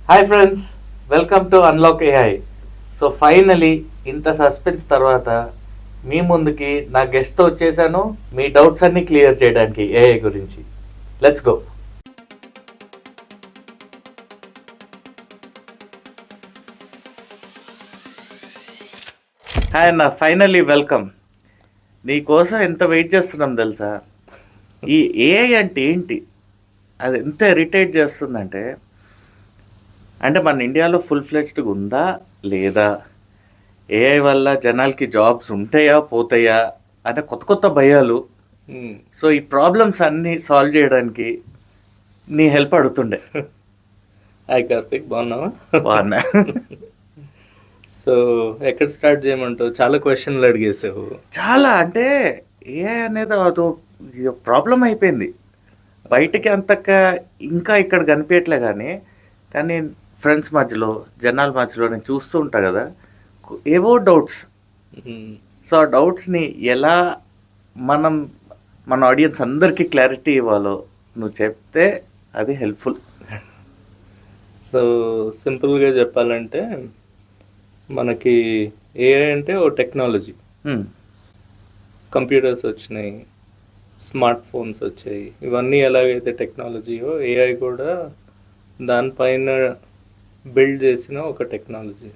Hi friends, welcome to unlock AI. So finally ఇంత suspense తర్వాత మీ ముందుకి నా గెస్ట్తో వచ్చేసాను, మీ డౌట్స్ అన్ని క్లియర్ చేయడానికి ఏఐ గురించి. Let's go. హాయ్ అన్న, ఫైనలీ వెల్కమ్. నీ కోసం ఎంత వెయిట్ చేస్తున్నాం తెలుసా? ఈ ఏఐ అంటే ఏంటి, అది ఎంత ఇరిటేట్ చేస్తుందంటే, అంటే మన ఇండియాలో ఫుల్ ఫ్లెజ్డ్గా ఉందా లేదా, ఏఐ వల్ల జనాలకి జాబ్స్ ఉంటాయా పోతాయా అనే కొత్త కొత్త భయాలు. సో ఈ ప్రాబ్లమ్స్ అన్నీ సాల్వ్ చేయడానికి నీ హెల్ప్ అడుగుతుండే. హాయ్ కార్తిక్, బాగున్నావా? బాగున్నా. సో ఎక్కడ స్టార్ట్ చేయమంటావు? చాలా క్వశ్చన్లు అడిగేసావు. చాలా అంటే ఏఐ అనేది అదో ప్రాబ్లం అయిపోయింది. బయటికి అంతక ఇంకా ఇక్కడ కనిపించట్లే కానీ ఫ్రెండ్స్ మధ్యలో జనాల మధ్యలో నేను చూస్తూ ఉంటా కదా, ఏవో డౌట్స్. సో ఆ డౌట్స్ని ఎలా మన ఆడియన్స్ అందరికీ క్లారిటీ ఇవ్వాలో నువ్వు చెప్తే అది హెల్ప్ఫుల్. సో సింపుల్గా చెప్పాలంటే మనకి ఏఐ అంటే ఓ టెక్నాలజీ. కంప్యూటర్స్ వచ్చినాయి, స్మార్ట్ ఫోన్స్ వచ్చాయి. ఇవన్నీ ఎలాగైతే టెక్నాలజీయో ఏఐ కూడా దానిపైన బిల్డ్ చేసిన ఒక టెక్నాలజీ.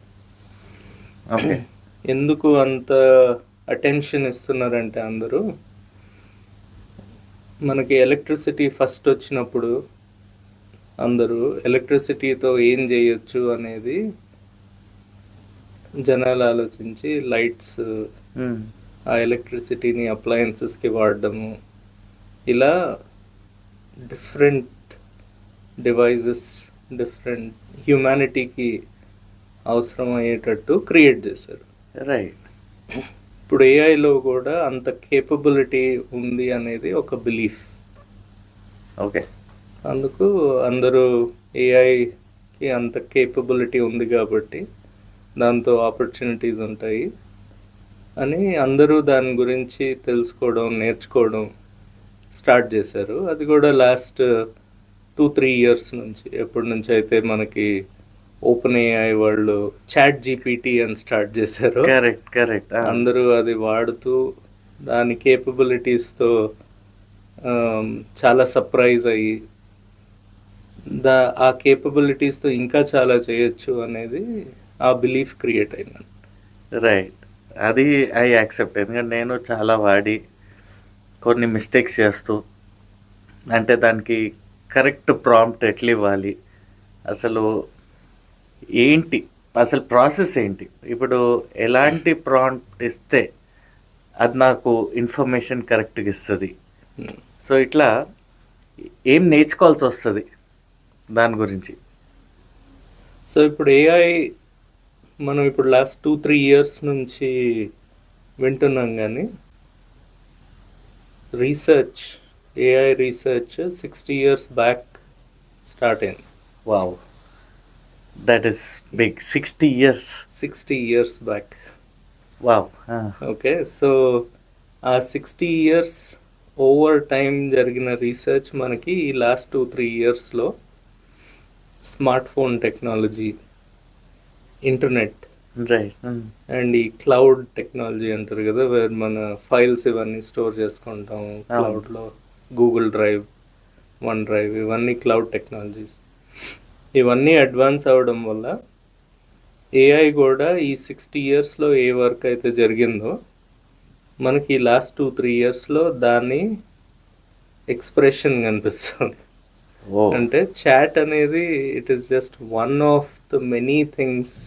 ఓకే. ఎందుకు అంత అటెన్షన్ ఇస్తున్నారంటే అందరూ, మనకి ఎలక్ట్రిసిటీ ఫస్ట్ వచ్చినప్పుడు అందరూ ఎలక్ట్రిసిటీతో ఏం చేయొచ్చు అనేది జనాలు ఆలోచించి లైట్స్, ఆ ఎలక్ట్రిసిటీని అప్లయన్సెస్కి వాడడము, ఇలా డిఫరెంట్ డివైజెస్ డిఫరెంట్ హ్యూమానిటీకి అవసరం అయ్యేటట్టు క్రియేట్ చేశారు. రైట్. ఇప్పుడు ఏఐలో కూడా అంత కేపబిలిటీ ఉంది అనేది ఒక బిలీఫ్. ఓకే. అందుకు అందరూ ఏఐకి అంత కేపబిలిటీ ఉంది కాబట్టి దాంతో ఆపర్చునిటీస్ ఉంటాయి అని అందరూ దాని గురించి తెలుసుకోవడం, నేర్చుకోవడం స్టార్ట్ చేశారు. అది కూడా లాస్ట్ 2-3 ఇయర్స్ నుంచి, ఎప్పటి నుంచి అయితే మనకి ఓపెన్ ఏఐ వాళ్ళు చాట్ జీపీటీ అని స్టార్ట్ చేశారు. కరెక్ట్. అందరూ అది వాడుతూ దాని కేపబిలిటీస్తో చాలా సర్ప్రైజ్ అయ్యి ఆ కేపబిలిటీస్తో ఇంకా చాలా చేయొచ్చు అనేది ఆ బిలీఫ్ క్రియేట్ అయింది. రైట్. అది ఐ యాక్సెప్ట్. ఎందుకంటే నేను చాలా వాడి కొన్ని మిస్టేక్స్ చేస్తూ, అంటే దానికి కరెక్ట్ ప్రాంప్ట్ ఎట్లా ఇవ్వాలి, అసలు ఏంటి, అసలు ప్రాసెస్ ఏంటి, ఇప్పుడు ఎలాంటి ప్రాంప్ట్ ఇస్తే అది నాకు ఇన్ఫర్మేషన్ కరెక్ట్గా ఇస్తుంది. సో ఇట్లా ఏం నేర్చుకోవాల్సి వస్తుంది దాని గురించి. సో ఇప్పుడు ఏఐ మనం ఇప్పుడు లాస్ట్ 2-3 ఇయర్స్ నుంచి వింటున్నాం, కానీ research, AI research 60 years back start అయింది. Wow, that is big. 60 years. 60 years back. Wow. Okay. So ఆ 60 ఇయర్స్ ఓవర్ టైం జరిగిన రీసెర్చ్ మనకి ఈ లాస్ట్ 2-3 ఇయర్స్లో smart phone technology, internet, right, and ఈ క్లౌడ్ టెక్నాలజీ అంటారు కదా, వేర్ మన ఫైల్స్ ఇవన్నీ స్టోర్ చేసుకుంటాం క్లౌడ్లో, గూగుల్ డ్రైవ్, వన్ డ్రైవ్, ఇవన్నీ క్లౌడ్ టెక్నాలజీస్. ఇవన్నీ అడ్వాన్స్ అవ్వడం వల్ల ఏఐ కూడా ఈ 60 ఇయర్స్లో ఏ వర్క్ అయితే జరిగిందో మనకి లాస్ట్ 2-3 ఇయర్స్లో దాని ఎక్స్ప్రెషన్ కనిపిస్తుంది. అంటే చాట్ అనేది it is just one of the many things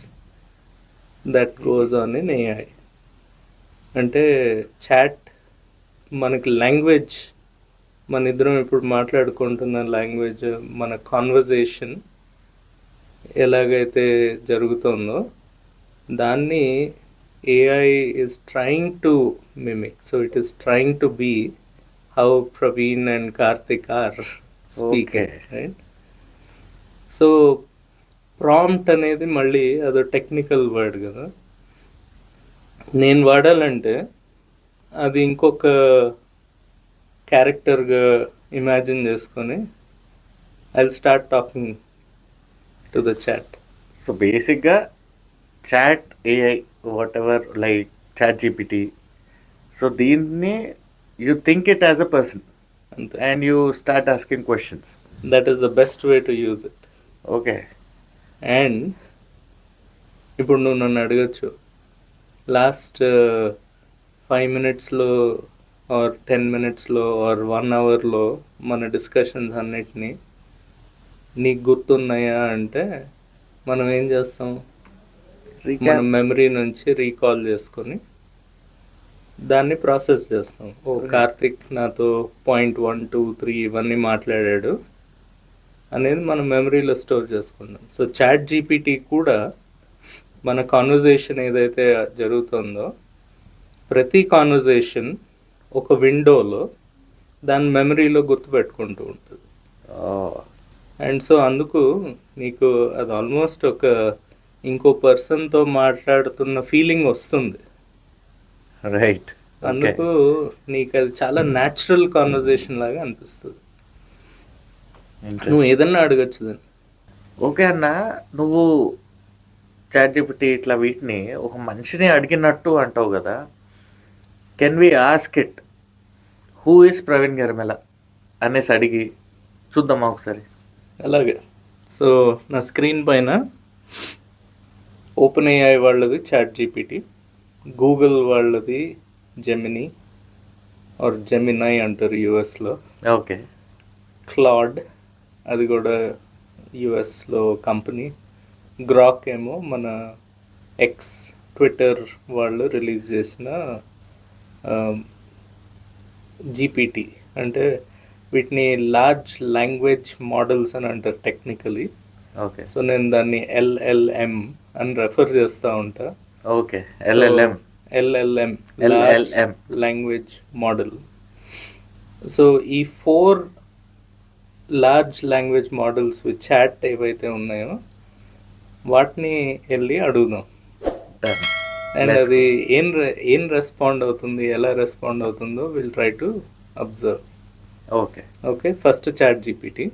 that goes on in AI. అంటే చాట్ మనకి లాంగ్వేజ్, మన ఇద్దరం ఇప్పుడు మాట్లాడుకుంటున్న లాంగ్వేజ్, మన కాన్వర్జేషన్ ఎలాగైతే జరుగుతుందో దాన్ని AI is trying to mimic. So it is trying to be how Praveen and Karthik are speaking, right? So prompt అనేది మళ్ళీ అదో టెక్నికల్ వర్డ్ కదా. నేను వాడాలంటే అది ఇంకొక క్యారెక్టర్గా ఇమాజిన్ చేసుకొని I will start talking to the chat. So బేసిక్గా chat AI whatever like chat GPT, so దీన్ని you think it as a person అంతే. And you start asking questions. That is the best way to use it. Okay. And ఇప్పుడు నువ్వు నన్ను అడగచ్చు, last 5 minutesలో or 10 minutesలో or 1 hourలో మన డిస్కషన్స్ అన్నిటినీ నీకు గుర్తున్నాయా అంటే మనం ఏం చేస్తాం, మన మెమరీ నుంచి రీకాల్ చేసుకొని దాన్ని ప్రాసెస్ చేస్తాం. ఓ కార్తిక్ నాతో 0.123 ఇవన్నీ మాట్లాడాడు అనేది మన మెమరీలో స్టోర్ చేసుకుందాం. సో చాట్ జీపీటీ కూడా మన కాన్వర్జేషన్ ఏదైతే జరుగుతుందో ప్రతి కాన్వర్జేషన్ ఒక విండోలో దాని మెమరీలో గుర్తుపెట్టుకుంటూ ఉంటుంది. అండ్ సో అందుకు నీకు అది ఆల్మోస్ట్ ఒక ఇంకో పర్సన్తో మాట్లాడుతున్న ఫీలింగ్ వస్తుంది. రైట్. అందుకు నీకు అది చాలా న్యాచురల్ కాన్వర్జేషన్ లాగా అనిపిస్తుంది. నువ్వు ఏదన్నా అడగచ్చు దాన్ని. ఓకే అన్న, నువ్వు చాట్ జీపీటీ ఇట్లా వీటిని ఒక మనిషిని అడిగినట్టు అంటావు కదా, can we ask it who is Praveen Garimella అనేసి అడిగి చూద్దామా ఒకసారి? అలాగే. సో నా స్క్రీన్ పైన ఓపెన్ ఏఐ వాళ్ళది చాట్ జీపీటీ, గూగుల్ వాళ్ళది జెమినీ ఆర్ జెమినై అంటారు యూఎస్లో. ఓకే. క్లాడ్ అది కూడా యూఎస్లో కంపెనీ. గ్రాక్ ఏమో మన ఎక్స్ ట్విట్టర్ వాళ్ళు రిలీజ్ చేసిన జీపీటీ. అంటే వీటిని లార్జ్ లాంగ్వేజ్ మోడల్స్ అని అంటారు టెక్నికలీ. ఓకే. సో నేను దాన్ని ఎల్ఎల్ఎం అని రెఫర్ చేస్తూ ఉంటా. Okay. LLM language model. So ఈ 4 large language models with chat ఏవైతే ఉన్నాయో వాటిని వెళ్ళి అడుగుదాం. అండ్ అది ఏం రెస్పాండ్ అవుతుంది, ఎలా రెస్పాండ్ అవుతుందో will try to observe. Okay. Okay. First chat GPT.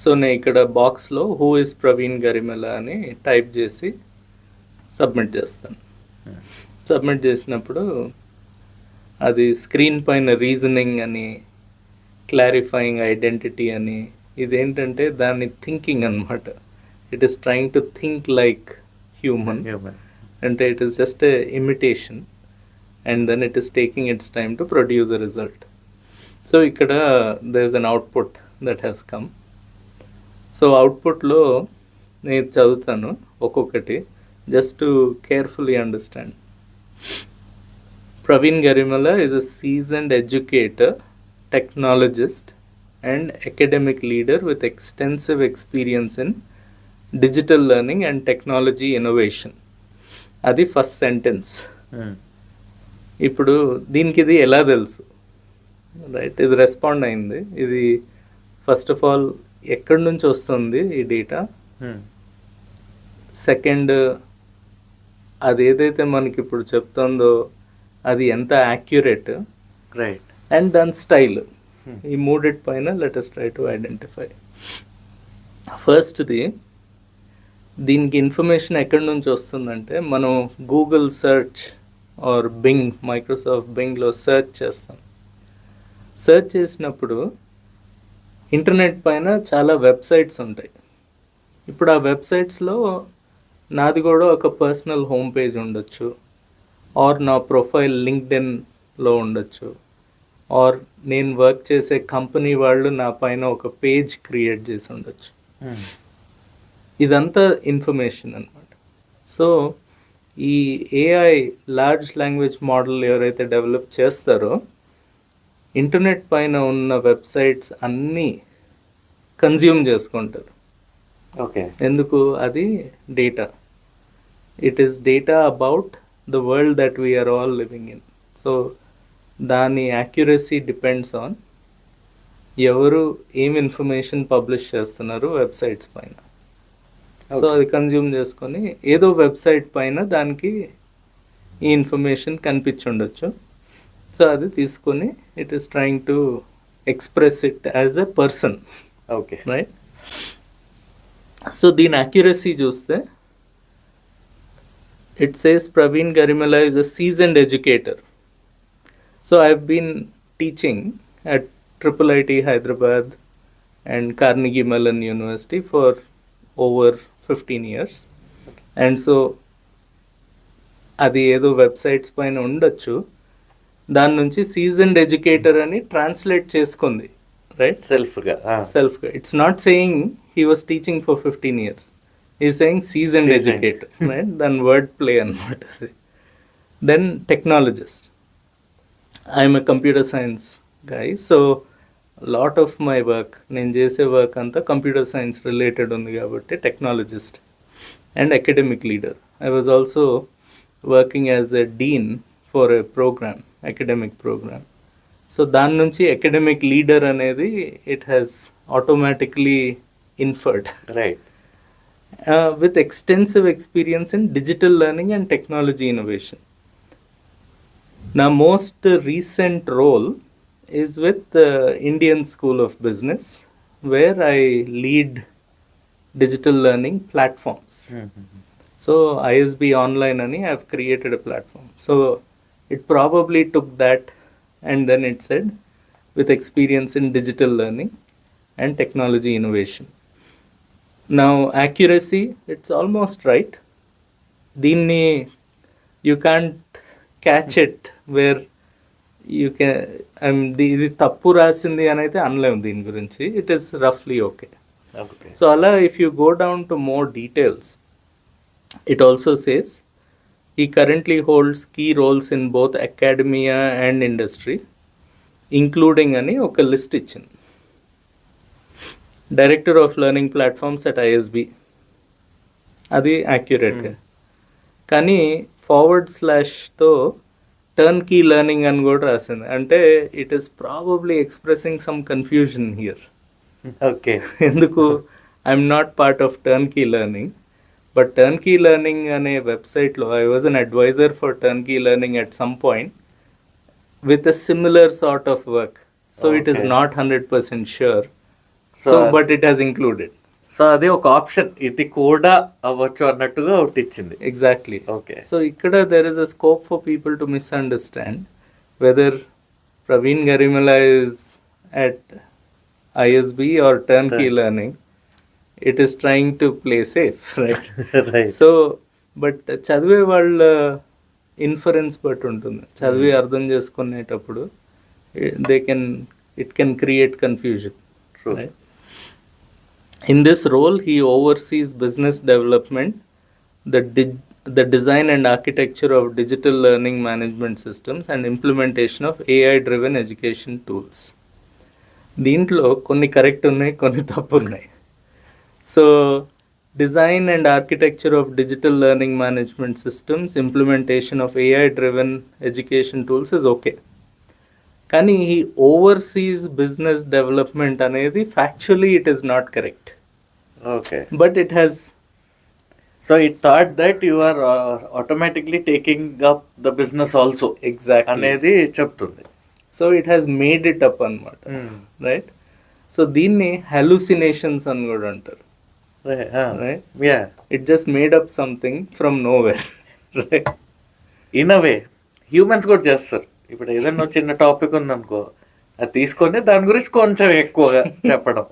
So నేను ఇక్కడ బాక్స్లో హూ ఇస్ ప్రవీణ్ గరిమెల అని టైప్ చేసి సబ్మిట్ చేస్తాను. సబ్మిట్ చేసినప్పుడు అది స్క్రీన్ పైన రీజనింగ్ అని, క్లారిఫైయింగ్ ఐడెంటిటీ అని, ఇదేంటంటే దాని థింకింగ్ అనమాట. It is trying to think like human. అంటే it is just a imitation and then it is taking its time to produce a result. So ఇక్కడ there is an output that has come. So అవుట్పుట్లో నేను చదువుతాను ఒక్కొక్కటి just to carefully understand. Praveen Garimella is a seasoned educator, technologist and academic leader with extensive experience in digital learning and technology innovation. అది first sentence. ఇప్పుడు దీనికి ఇది ఎలా తెలుసు? రైట్, ఇది రెస్పాండ్ అయింది. ఇది ఫస్ట్ ఆఫ్ ఆల్ ఎక్కడి నుంచి వస్తుంది ఈ డేటా? సెకండ్, అది ఏదైతే మనకి ఇప్పుడు చెప్తుందో అది ఎంత యాక్యురేట్? రైట్. అండ్ దాని స్టైల్. ఈ మూడిటి పైన let us try to identify. ఫస్ట్ది, దీనికి ఇన్ఫర్మేషన్ ఎక్కడి నుంచి వస్తుందంటే మనం Google search or Bing, Microsoft బింగ్లో సెర్చ్ చేస్తాం. సెర్చ్ చేసినప్పుడు ఇంటర్నెట్ పైన చాలా వెబ్సైట్స్ ఉంటాయి. ఇప్పుడు ఆ వెబ్సైట్స్లో నాది కూడా ఒక పర్సనల్ హోమ్ పేజ్ ఉండొచ్చు, ఆర్ నా ప్రొఫైల్ లింక్డ్ఇన్లో ఉండొచ్చు, ఆర్ నేను వర్క్ చేసే కంపెనీ వాళ్ళు నా పైన ఒక పేజ్ క్రియేట్ చేసి ఉండొచ్చు. ఇదంతా ఇన్ఫర్మేషన్ అన్నమాట. సో ఈ ఏఐ లార్జ్ లాంగ్వేజ్ మోడల్ ఎవరైతే డెవలప్ చేస్తారో ఇంటర్నెట్ పైన ఉన్న వెబ్సైట్స్ అన్నీ కన్జ్యూమ్ చేసుకుంటారు. ఓకే. ఎందుకు? అది data. It is data about the world that we're all living in. So దాని యాక్యురసీ డిపెండ్స్ ఆన్ ఎవరు ఏం ఇన్ఫర్మేషన్ పబ్లిష్ చేస్తున్నారు వెబ్సైట్స్ పైన. సో అది కన్జ్యూమ్ చేసుకొని ఏదో వెబ్సైట్ పైన దానికి ఈ ఇన్ఫర్మేషన్ కనిపించుండొచ్చు. సో అది తీసుకొని it is trying to express it as a person, okay. right? So దీని accuracy చూస్తే it says Praveen Garimala is a seasoned educator. So I've been teaching at Triple IT Hyderabad and Carnegie Mellon University for over 15 years. And so అది ఏదో websites పైన ఉండొచ్చు, దాని నుంచి seasoned educator అని translate చేసుకుంది, రైట్? సెల్ఫ్గా. సెల్ఫ్గా. It's not saying he was teaching for 15 years. ఈ సేయింగ్ సీజన్డ్ ఎడ్యుకేటర్, రైట్? దాని వర్డ్ ప్లే అనమాట అది. Then technologist. I'm a computer science guy, so lot of my work, నేను చేసే వర్క్ అంతా కంప్యూటర్ సైన్స్ రిలేటెడ్ ఉంది కాబట్టి technologist and academic leader. I was also working as a dean for a programme, academic programme. So దాని నుంచి academic leader అనేది it has automatically inferred, right. with extensive experience in digital learning and technology innovation. Now, most recent role is with the Indian School of Business, where I lead digital learning platforms. So, ISB Online ani I have created a platform. So, it probably took that and then it said, with experience in digital learning and technology innovation. Now, accuracy, it's almost right. దీన్ని you can't catch it where you can, ఇది తప్పు రాసింది అని అయితే అనలేము దీని గురించి. It is రఫ్లీ ఓకే. ఓకే. సో అలా if you go down to more details, it also says he currently holds key roles in both academia and industry, including అని ఒక లిస్ట్ ఇచ్చింది. Director of learning platforms at ISB, అది accurate. కానీ forward స్లాష్తో turnkey learning అని కూడా రాసింది. అంటే it is probably expressing some confusion here. Okay. ఎందుకు? I'm not part of turnkey learning, but turnkey learning అనే వెబ్సైట్లో I was an advisor for turnkey learning at some point with a similar sort of work. So it is not 100% sure. So but it has included. So అది ఒక option, ఇది కూడా అవ్వచ్చు అన్నట్టుగా ఒకటి ఇచ్చింది. ఎగ్జాక్ట్లీ. ఓకే. సో ఇక్కడ there is a scope for people to misunderstand whether Praveen Garimella is at ISB or turnkey learning. It is trying to play safe, right? Right. So but చదివే వాళ్ళ ఇన్ఫరెన్స్ బట్టి ఉంటుంది. చదివి అర్థం చేసుకునేటప్పుడు it can create confusion. True. Right? In this role, he oversees business development, the design and architecture of digital learning management systems, and implementation of AI-driven education tools. దీంట్లో కొన్ని correct ఉన్నాయి, కొన్ని తప్పు ఉన్నాయి. So design and architecture of digital learning management systems, implementation of AI-driven education tools is okay. కానీ ఈ overseas business development అనేది factually it is not correct. Okay. But it has, so it thought that you are automatically taking up the business also exact అనేది చెప్తుంది. So it has made it up అనమాట, right? సో దీన్ని hallucinations అని కూడా అంటారు, right? Yeah. It just made up something from nowhere, right? In a way humans కూడా చేస్తారు. ఇప్పుడు ఏదైనా చిన్న టాపిక్ ఉందనుకో, అది తీసుకొని దాని గురించి కొంచెం ఎక్కువగా చెప్పడం.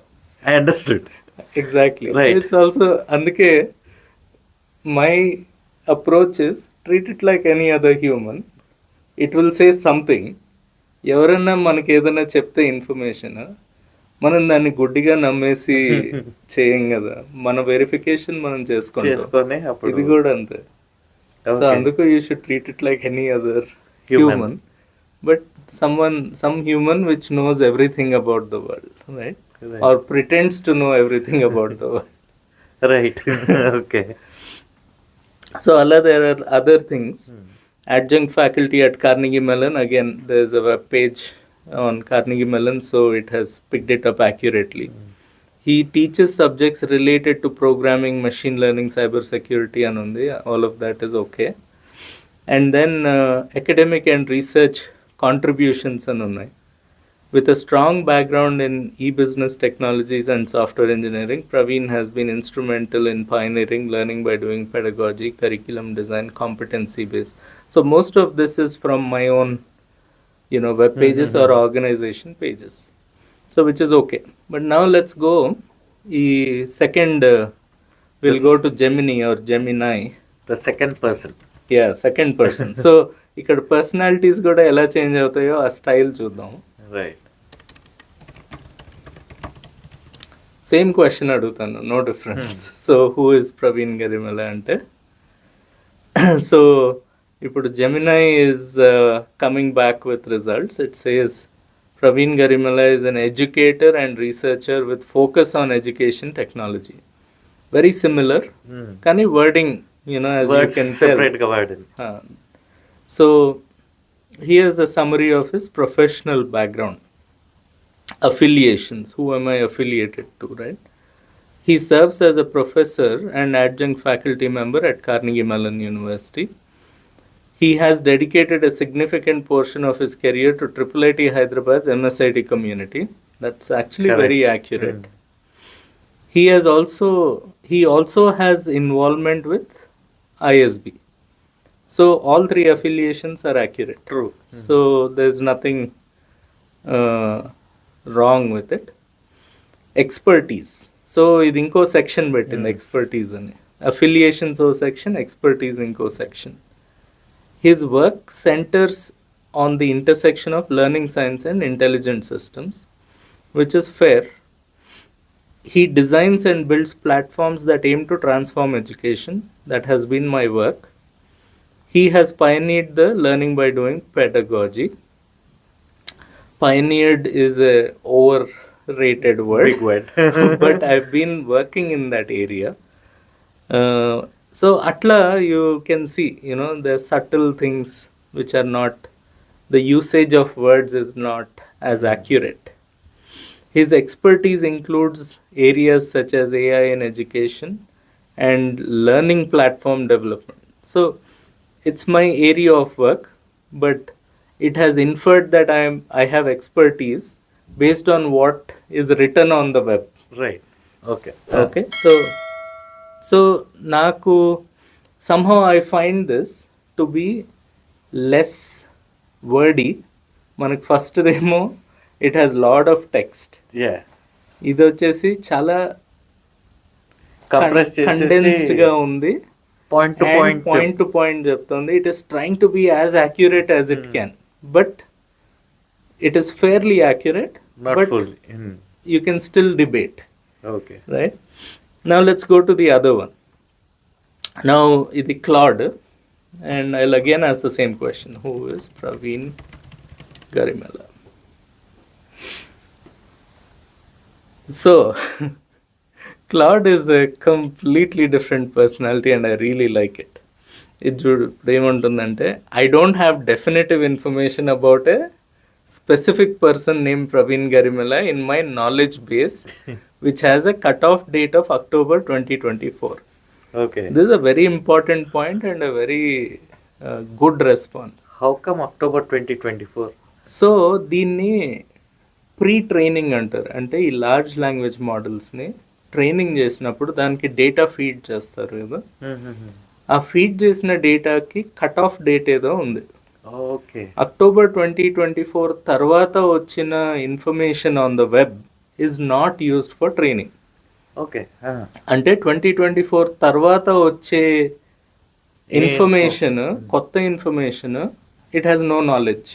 I understood. Exactly. Right. It's also, అందుకే my approach is treat it like any other human. It will say something. ఎవరన్నా మనకి ఏదైనా చెప్తే ఇన్ఫర్మేషన్, మనం దాన్ని గుడ్డిగా నమ్మేసి చేయం కదా. మన వెరిఫికేషన్ మనం చేసుకొని అప్పుడు ఇది కూడా అంతే. సో అందుకు you should treat it like any other human, but some human which knows everything about the world, right? Or pretends to know everything about the world. Right. Okay. So Allah, there are other things. Adjunct faculty at Carnegie Mellon, again there's a web page on Carnegie Mellon, so it has picked it up accurately. He teaches subjects related to programming, machine learning, cyber security and all of that is okay. And then academic and research contributions అని ఉన్నాయి, With a strong background in e-business technologies and software engineering, Praveen has been instrumental in pioneering learning by doing pedagogy, curriculum design, competency based. So most of this is from my own, web pages or organization pages. So which is okay. But now let's go. Second, we'll go to Gemini or Gemini. The second person. Yeah, second person. So ఇక్కడ personalities కూడా ఎలా change అవుతాయో ఆ style చూద్దాం. Right. Same question అడుగుతాను, no difference. So who is Praveen Garimella అంటే, so ఇప్పుడు Gemini is coming back with results. It says Praveen Garimella is an educator and researcher with focus on education technology. Very similar, కానీ wording as you can separate గా వాడింది. So here's a summary of his professional background. Affiliations, who am I affiliated to, right? He serves as a professor and adjunct faculty member at Carnegie Mellon University. He has dedicated a significant portion of his career to IIIT Hyderabad's MSIT community. That's actually Correct. very accurate. He also has involvement with ISB. So all three affiliations are accurate. True. So there's nothing wrong with it. Expertise. So ఇది ఇంకో section పెట్టింది, expertise అని. Affiliations ఓ section, expertise ఇంకో section. His work centers on the intersection of learning science and intelligent systems, which is fair. He designs and builds platforms that aim to transform education. That has been my work. He has pioneered the learning by doing pedagogy. Pioneered is a overrated word. Big word. But I've been working in that area. So atla you can see, the subtle things which are not, the usage of words is not as accurate. His expertise includes areas such as AI in education and learning platform development. So it's my area of work, but it has inferred that I have expertise based on what is written on the web. Right. Okay. Okay. So naku somehow I find this to be less wordy. Manak first demo, it has lot of text. Yeah. ఇది వచ్చేసి చాలా compress condensed గా ఉంది, point to point చెప్తుంది. It is trying to be as accurate as it can, but it is fairly accurate, not but fully. You can still debate. Okay. Right. Now let's go to the other one. Now ఇది Claude, and I will again ask the same question, who is Praveen Garimella? So Claude is a completely different personality and I really like it. It ఏమంటుందంటే, I don't have definitive information about a specific person named Praveen Garimela in my knowledge base which has a cutoff date of October 2024. Okay. This is a very important point and a very good response. How come October 2024? So దీన్ని pre training అంటారు. అంటే ఈ large language మోడల్స్ని training చేసినప్పుడు దానికి data feed చేస్తారు కదా, ఆ feed చేసిన డేటాకి కట్ ఆఫ్ డేట్ ఏదో ఉంది. ఓకే. అక్టోబర్ 2024 తర్వాత వచ్చిన information on the web is not used for training. Okay. అంటే 2024 తర్వాత వచ్చే ఇన్ఫర్మేషన్, కొత్త information, it has no knowledge.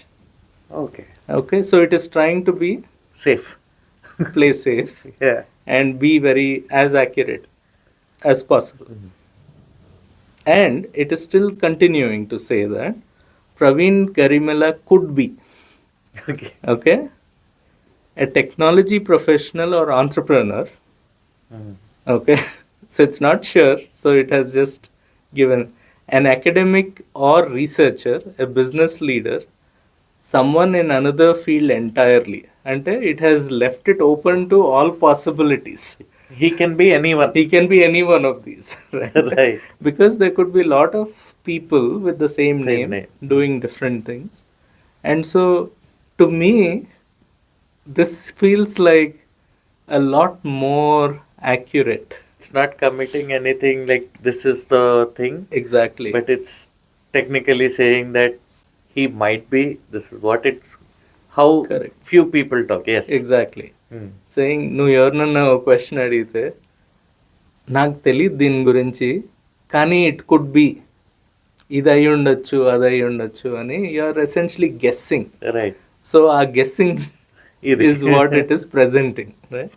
Okay. Okay. So it is trying to be safe, play safe, and be very as accurate as possible. And it is still continuing to say that Praveen Garimela could be okay a technology professional or entrepreneur. Okay. So it's not sure, so it has just given an academic or researcher, a business leader, someone in another field entirely. అంటే it has left it open to all possibilities. He can be anyone. He can be any one of these, right? Right. Because there could be a lot of people with the same name name doing different things. And so to me, this feels like a lot more accurate. It's not committing anything like this is the thing, Exactly. but it's technically saying that he might be. This is what it's. How Correct. few people talk. Yes. Exactly Hmm. Saying నువ్వు ఎవరినన్నా ఒక question అడిగితే నాకు తెలియదు దీని గురించి కానీ it could be ఇది అయి ఉండొచ్చు అది అయి ఉండొచ్చు అని you're essentially guessing. Right. So ఆ గెస్సింగ్ ఇది. is what it is presenting, right?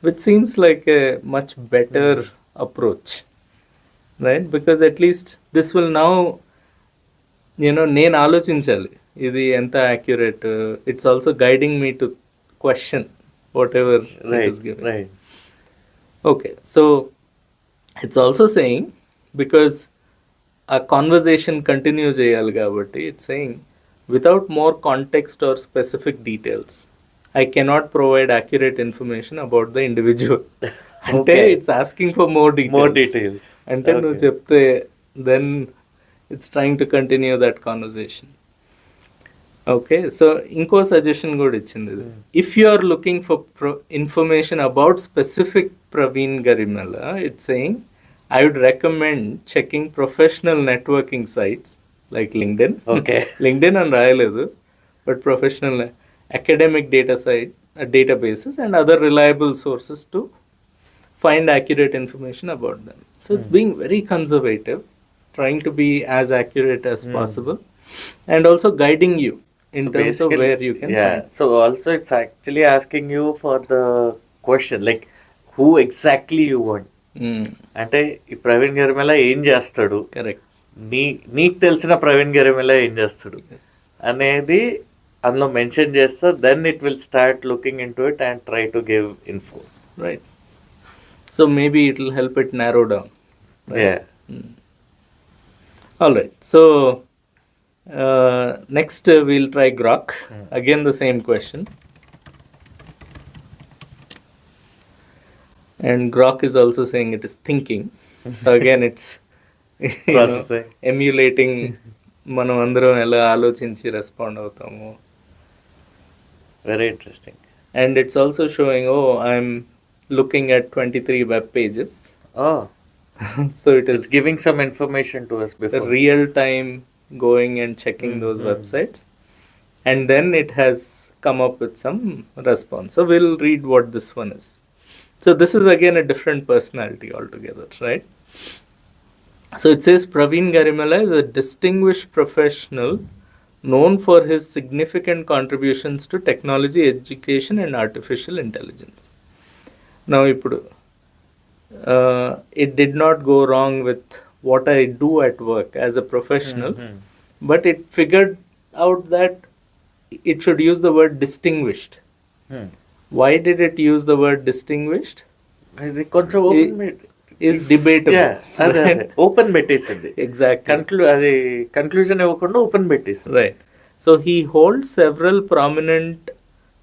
Which seems like a much better approach, right? Because at least this will now, నేను ఆలోచించాలి ఇది ఎంత accurate. It's also guiding me to question what ever Right. Is given. Right. Okay, so it's also saying because a conversation continue చేయాలి కాబట్టి it's saying without more context or specific details I cannot provide accurate information about the individual. అంటే Okay. it's asking for more details. More details. అంటే నువ్వు Okay. చెప్తే then it's trying to continue that conversation. Okay, so ఇంకో suggestion కూడా ఇచ్చింది ఇది. If you are looking for information about specific Praveen Garimella, it's saying I would recommend checking professional networking sites like LinkedIn. Okay. LinkedIn అని రాయలేదు, but professional academic databases and other reliable sources to find accurate information about them. So it's being very conservative, trying to be as accurate as possible, and also guiding you in So terms of basically- where you can Yeah. So also it's actually asking you for the question like who exactly you want. find. అంటే ఈ ప్రవీణ్ గరిమెల ఏం చేస్తాడు, Correct. నీకు తెలిసిన ప్రవీణ్ గరిమెల ఏం చేస్తాడు Yes. అనేది అందులో మెన్షన్ చేస్తా. Then it will start looking in to it and try to give info. Right. So maybe it will help it narrow down. Right? Yeah. All right. So next we'll try Grok. Again the same question. And Grok is also saying it is thinking. So again it's Processing. emulating మనం అందరం ఎలా ఆలోచించి respond అవుతాము. Very interesting. And it's also showing, oh, I'm looking at 23 web pages. Oh, So it is it's giving some information to us before. real time going and checking those websites, and then it has come up with some response. So we'll read what this one is. So this is again a different personality altogether, right? So it says Praveen Garimala is a distinguished professional known for his significant contributions to technology, education, and artificial intelligence. Now, ఇప్పుడు it did not go wrong with what I do at work as a professional, but it figured out that it should use the word distinguished. Why did it use the word distinguished? ఇది కొంచెం open Is debatable. అదే right? Open పెట్టేసింది. Exactly. అది conclusion ఇవ్వకుండా open పెట్టేసింది. Right. So he holds several prominent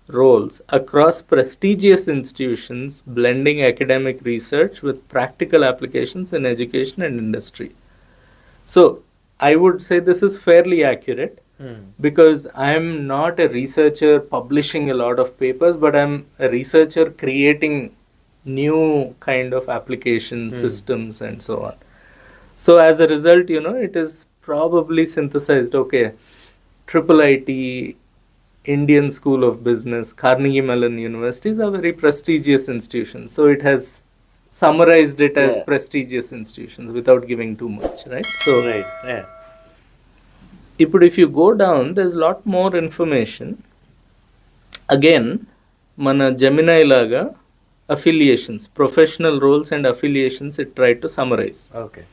roles across prestigious institutions, blending academic research with practical applications in education and industry. So I would say this is fairly accurate because I'm not a researcher publishing a lot of papers, but I'm a researcher creating new kind of application systems and so on. So as a result, it is probably synthesized, okay, Triple IT, Indian School of Business, Carnegie Mellon universities are very prestigious institutions. So it has summarized it as Yeah. prestigious institutions without giving too much, right? So right. if you go down, there's a lot more information. Again, mana Gemini laga affiliations, professional roles and affiliations, it tried to summarize. Okay.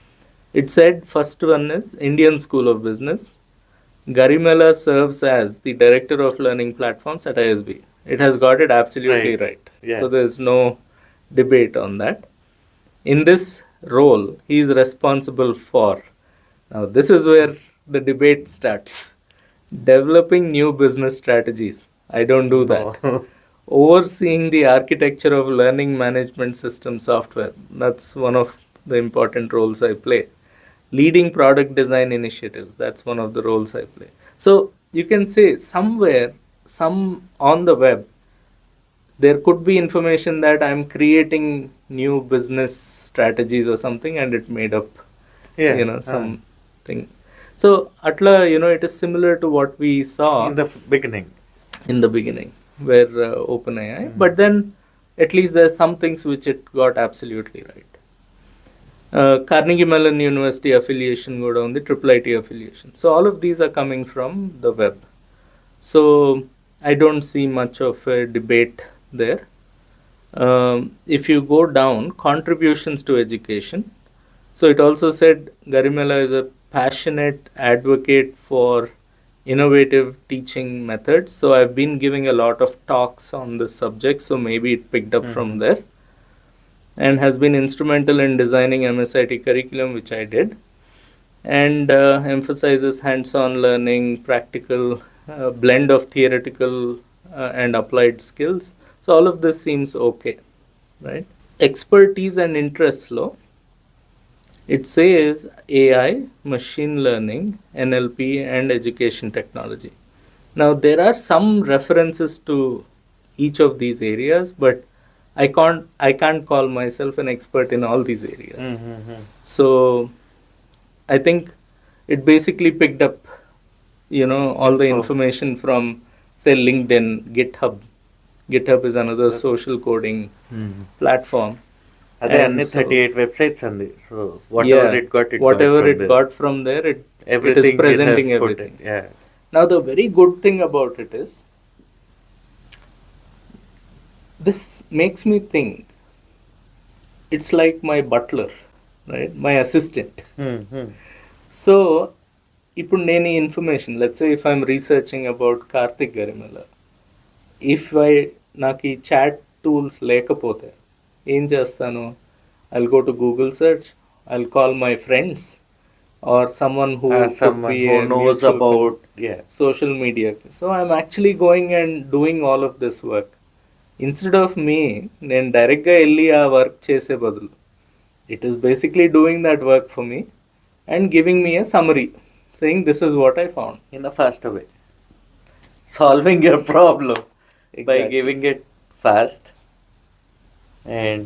It said first one is Indian School of Business. Garimela serves as the Director of Learning Platforms at ISB. It has got it absolutely right. Yeah. So there's no debate on that. In this role, he is responsible for, now this is where the debate starts, developing new business strategies. I don't do that. No. Overseeing the architecture of learning management system software. That's one of the important roles I play. Leading product design initiatives. That's one of the roles I play. So you can say somewhere, some on the web, there could be information that I'm creating new business strategies or something, and it made up Yeah. something. So atla, it is similar to what we saw In the beginning. in the beginning, where OpenAI, but then at least there's some things which it got absolutely right. Carnegie Mellon University affiliation కూడా ఉంది, triple IT affiliation. So all of these are coming from the web. So I don't see much of a debate there. If you go down, contributions to education. So it also said Garimella is a passionate advocate for innovative teaching methods. So I've been giving a lot of talks on this subject, so maybe it picked up from there, and has been instrumental in designing MSIT curriculum, which I did, and emphasizes hands-on learning, practical blend of theoretical and applied skills. So all of this seems okay, right? Expertise and interests law. It says AI, machine learning, NLP, and education technology. Now there are some references to each of these areas, but I can't call myself an expert in all these areas. So I think it basically picked up, all the information from, say, LinkedIn, GitHub. GitHub is another social coding platform. అదే And అన్ని so- 38 websites అంది. So whatever it got, whatever from it there. got from there, it Everything is presenting it has put everything. it. Yeah. Now the very good thing about it is, this makes me think it's like my butler, right? My assistant. So ఇప్పుడు నేను ఈ information, let's say if I'm researching about Karthik Garimella, if నాకు ఈ chat tools లేకపోతే ఏం చేస్తాను? I'll go to Google search, I'll call my friends or someone who could Someone be who a knows mutual about, yeah. social media. So I'm actually going and doing all of this work. Instead of me, నేను డైరెక్ట్గా వెళ్ళి ఆ work చేసే బదులు, it is basically doing that work for me and giving me a summary saying this is what I found. In a faster way. Solving your problem by Exactly. giving it fast. And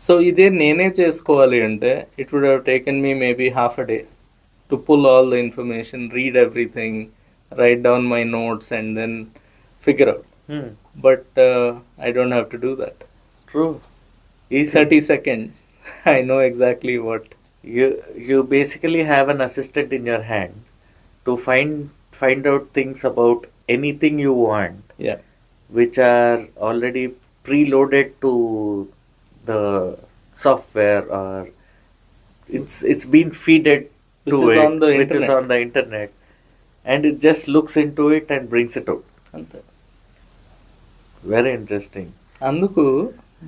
so ఇదే నేనే చేసుకోవాలి అంటే it would have taken me maybe half a day to pull all the information, read everything, write down my notes and then figure out. But I don't have to do that. true. Easy. 30 seconds I know exactly what. You basically have an assistant in your hand to find out things about anything you want, Yeah. which are already preloaded to the software, or it's been feeded to Which is it, on the which is internet. on the internet, and it just looks into it and brings it out. అంతే. Very interesting. అందుకు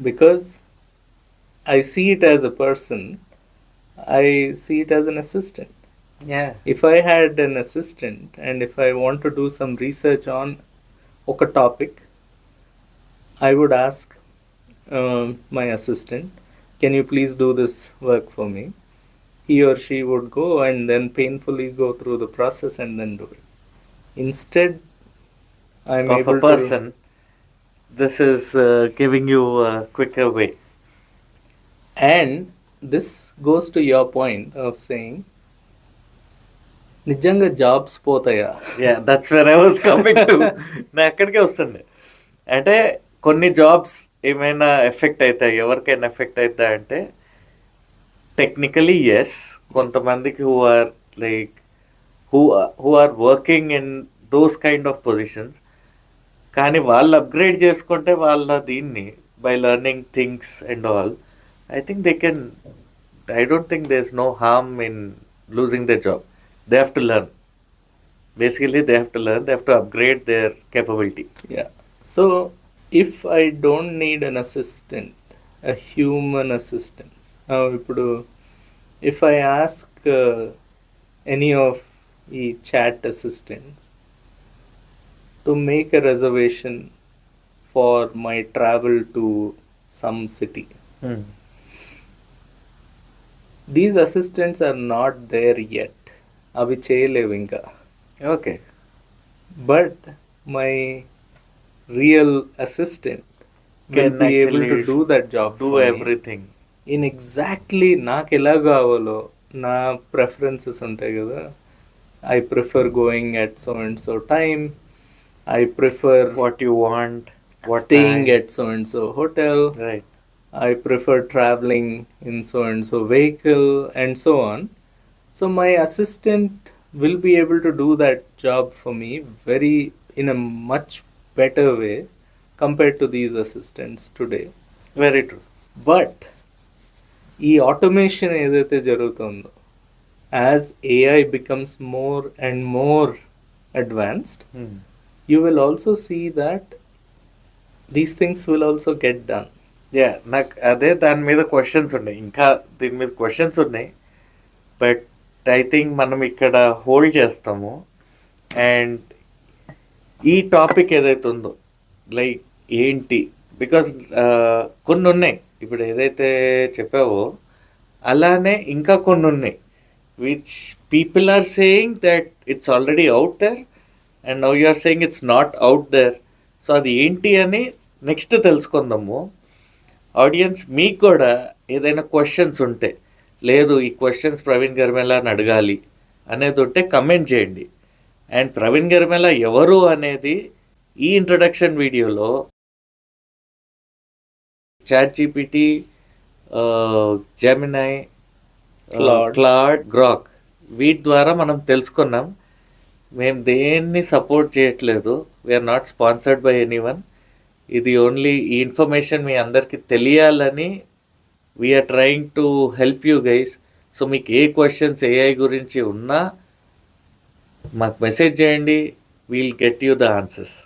because I see it as a person, I see it as an assistant. Yeah. If I had an assistant and if I want to do some research on a topic, I would ask my assistant, can you please do this work for me? He or she would go and then painfully go through the process and then do it. Instead, I'm Of able a person, this is giving you a quicker way. and this goes to your point of saying, నిజంగా jobs పోతాయా? Yeah, that's where I was coming to. నేను అక్కడికే వస్తుండే. అంటే కొన్ని jobs ఏమైనా effect అవుతాయి, ఎవరికైనా ఎఫెక్ట్ అవుతాయి అంటే టెక్నికలీ ఎస్. కొంతమందికి who are like who are working in those kind of positions, కానీ వాళ్ళు అప్గ్రేడ్ చేసుకుంటే వాళ్ళ దీన్ని by learning things and all, I think they can, I don't think there is no harm in losing the job. They have to learn. Basically, they have to learn. They have to upgrade their capability. Yeah. So, if I don't need an assistant, a human assistant, ఇప్పుడు if I ask any of the chat assistants to make a reservation for my travel to some city, these assistants are not there yet. అవి చేయలేవు ఇంకా. Okay. But my real assistant will Can be able to actually do that job do for me everything. in exactly నాకు ఎలా కావాలో. నా ప్రెఫరెన్సెస్ ఉంటాయి కదా, I prefer going at so and so time, I prefer What you want, what staying time. at so and so hotel, Right. I prefer traveling in so and so vehicle, and so on. So my assistant will be able to do that job for me very in a much better way compared to these assistants today. Very true. But ఈ automation ఏదైతే జరుగుతుందో, as AI becomes more and more advanced, Hmm. you will also see that these things will also get done. Yeah, నాకు అదే దాని మీద questions ఉన్నాయి, ఇంకా దీని మీద క్వశ్చన్స్ ఉన్నాయి. బట్ ఐ థింక్ మనం ఇక్కడ హోల్డ్ చేస్తాము. అండ్ ఈ టాపిక్ ఏదైతే ఉందో, లైక్ ఏంటి, బికాస్ కొన్ని ఉన్నాయి ఇప్పుడు ఏదైతే చెప్పావో, అలానే ఇంకా కొన్ని ఉన్నాయి which people are saying that it's already out there and now you are saying it's not out there. So అది ఏంటి అని నెక్స్ట్ తెలుసుకుందాము. ఆడియన్స్ మీకు కూడా ఏదైనా క్వశ్చన్స్ ఉంటే, లేదు ఈ క్వశ్చన్స్ ప్రవీణ్ గర్మెలా అని అడగాలి అనేది ఉంటే కమెంట్ చేయండి. అండ్ ప్రవీణ్ గర్మెలా ఎవరు అనేది ఈ ఇంట్రడక్షన్ వీడియోలో chat GPT, Gemini, Claude, Grok వీటి ద్వారా మనం తెలుసుకున్నాం. మేము దేన్ని సపోర్ట్ చేయట్లేదు, we're not sponsored by anyone. ఇది ఓన్లీ ఈ ఇన్ఫర్మేషన్ మీ అందరికీ తెలియాలని we're trying to help you guys. So మీకు ఏ క్వశ్చన్స్ ఏఐ గురించి ఉన్నా మాకు మెసేజ్ చేయండి, we'll get you the answers.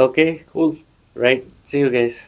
Okay, Cool. Right, see you guys.